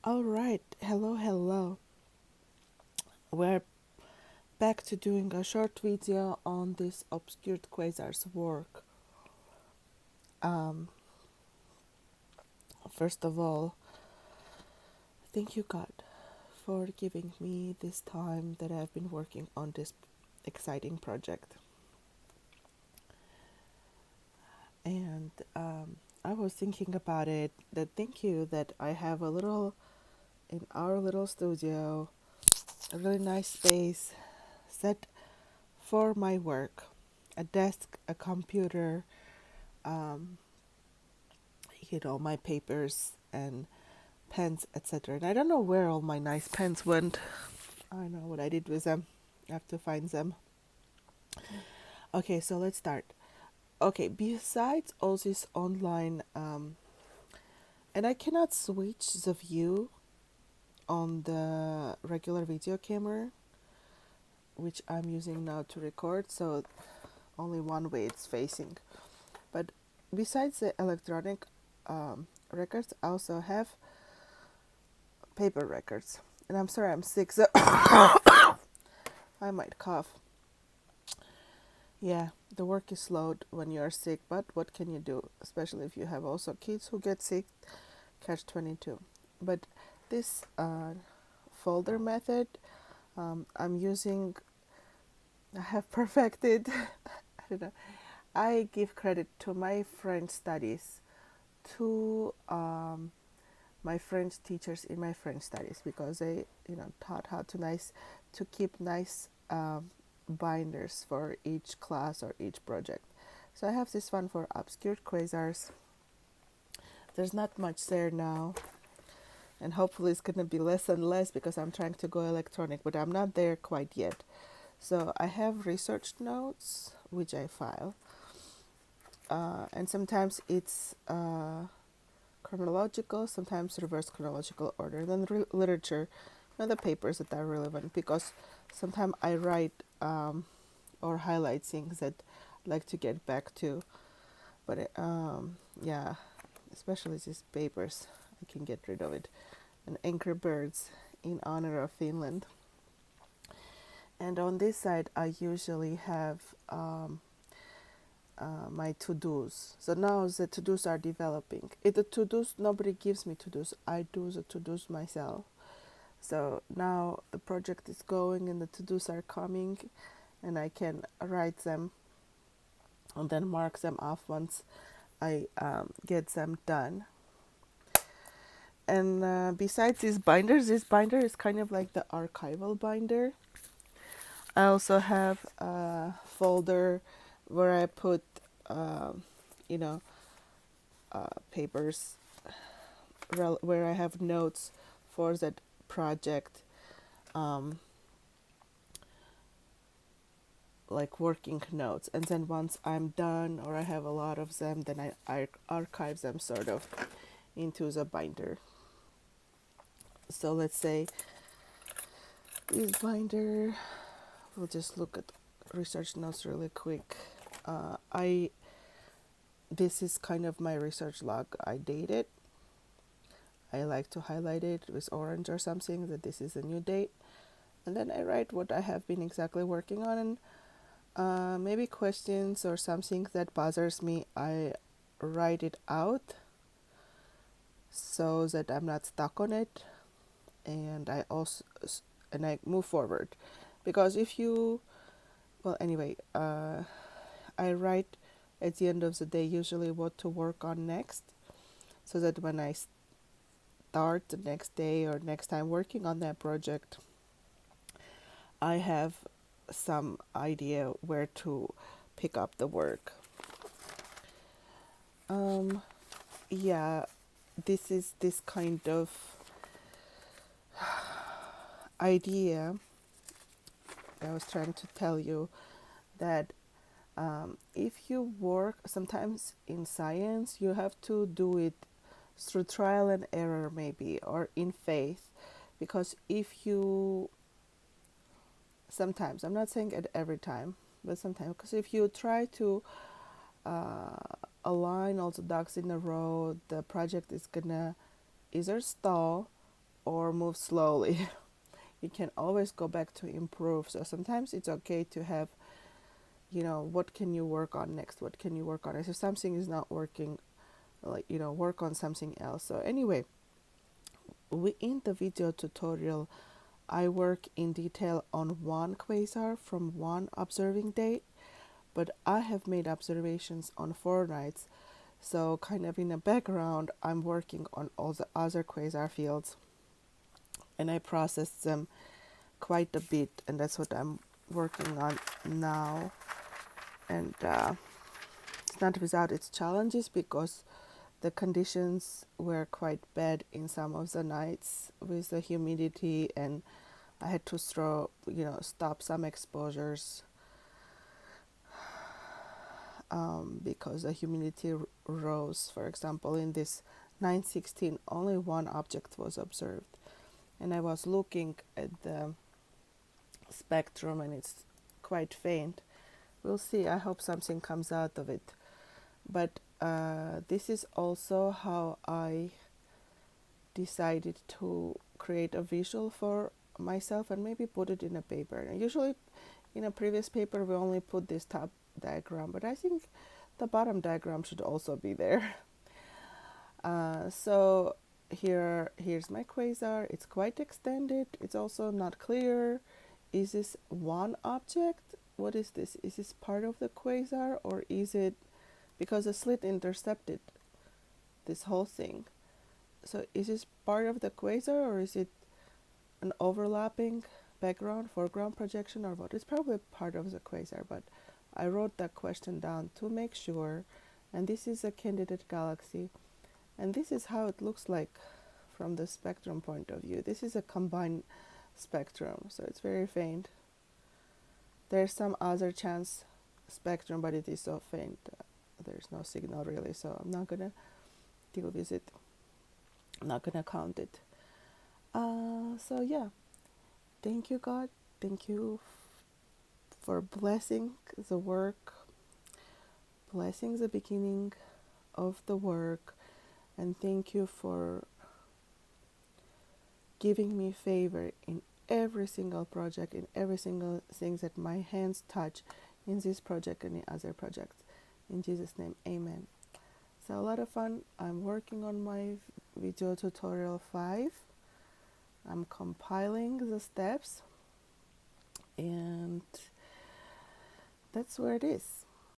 All right, hello. We're back to doing a short video on this obscure quasar's work. Um, First of all, thank you, God, for giving me this time that I've been working on this exciting project. And I was thinking about it. That thank you that I have a little in our little studio, a really nice space set for my work, a desk, a computer, um, my papers and pens, etc. And I don't know where all my nice pens went. I don't know what I did with them. I have to find them. Okay, so let's start. Okay, besides all this online, and I cannot switch the view on the regular video camera, which I'm using now to record, so only one way it's facing. But besides the electronic records, I also have paper records. And I'm sorry, I'm sick, so I might cough. Yeah, the work is slowed when you are sick, but what can you do? Especially if you have also kids who get sick, catch 22. But this folder method, I'm using, I have perfected. I don't know. I give credit to my French studies, to my French teachers in my French studies, because they, taught how to keep nice binders for each class or each project. So I have this one for obscure quasars. There's not much there now, and hopefully it's gonna be less and less because I'm trying to go electronic, but I'm not there quite yet. So I have research notes which I file, and sometimes it's chronological, sometimes reverse chronological order. And then literature, the papers that are relevant, because sometimes I write or highlight things that I'd like to get back to. But yeah, especially these papers, I can get rid of it. And Angry Birds in honor of Finland. And on this side, I usually have my to-dos. So now the to-dos are developing. The to-dos, nobody gives me to-dos. I do the to-dos myself. So now the project is going and the to-dos are coming, and I can write them and then mark them off once I get them done. And besides this binder is kind of like the archival binder. I also have a folder where I put, you know, papers where I have notes for that project, um, like working notes. And then once I'm done or I have a lot of them, then I archive them sort of into the binder. So let's say this binder, we'll just look at research notes really quick. I This is kind of my research log. I date it. I like to highlight it with orange or something that this is a new date. And then I write what I have been exactly working on, and maybe questions or something that bothers me, I write it out so that I'm not stuck on it, and I move forward. Because if you, well, anyway, I write at the end of the day usually what to work on next, so that when I start the next day or next time working on that project, I have some idea where to pick up the work. Um, yeah, this is this kind of idea I was trying to tell you, that if you work sometimes in science, you have to do it through trial and error, maybe, or in faith. Because if you, sometimes, I'm not saying at every time, but sometimes, because if you try to align all the ducks in a row, the project is gonna either stall or move slowly. You can always go back to improve. So sometimes it's okay to have, what can you work on next? What can you work on? If something is not working, like, work on something else. So anyway, in the video tutorial, I work in detail on one quasar from one observing date, but I have made observations on 4 nights. So kind of in the background, I'm working on all the other quasar fields, and I processed them quite a bit, and that's what I'm working on now. And it's not without its challenges, because the conditions were quite bad in some of the nights with the humidity, and I had to stop some exposures because the humidity rose. For example, in this 916, only one object was observed, and I was looking at the spectrum, and it's quite faint. We'll see. I hope something comes out of it. But this is also how I decided to create a visual for myself and maybe put it in a paper. And usually in a previous paper we only put this top diagram, but I think the bottom diagram should also be there. So here's my quasar. It's quite extended. It's also not clear. Is this one object? What is this? Is this part of the quasar, or is it, because the slit intercepted this whole thing? So is this part of the quasar, or is it an overlapping background, foreground projection, or what? It's probably part of the quasar, but I wrote that question down to make sure. And this is a candidate galaxy, and this is how it looks like from the spectrum point of view. This is a combined spectrum, so it's very faint. There's some other chance spectrum, but it is so faint. There's no signal really, so I'm not gonna deal with it. I'm not gonna count it. So yeah, thank you, God. Thank you for blessing the work, blessing the beginning of the work, and thank you for giving me favor in every single project, in every single thing that my hands touch in this project and in other projects. In Jesus' name, amen. So a lot of fun. I'm working on my video tutorial 5. I'm compiling the steps, and that's where it is.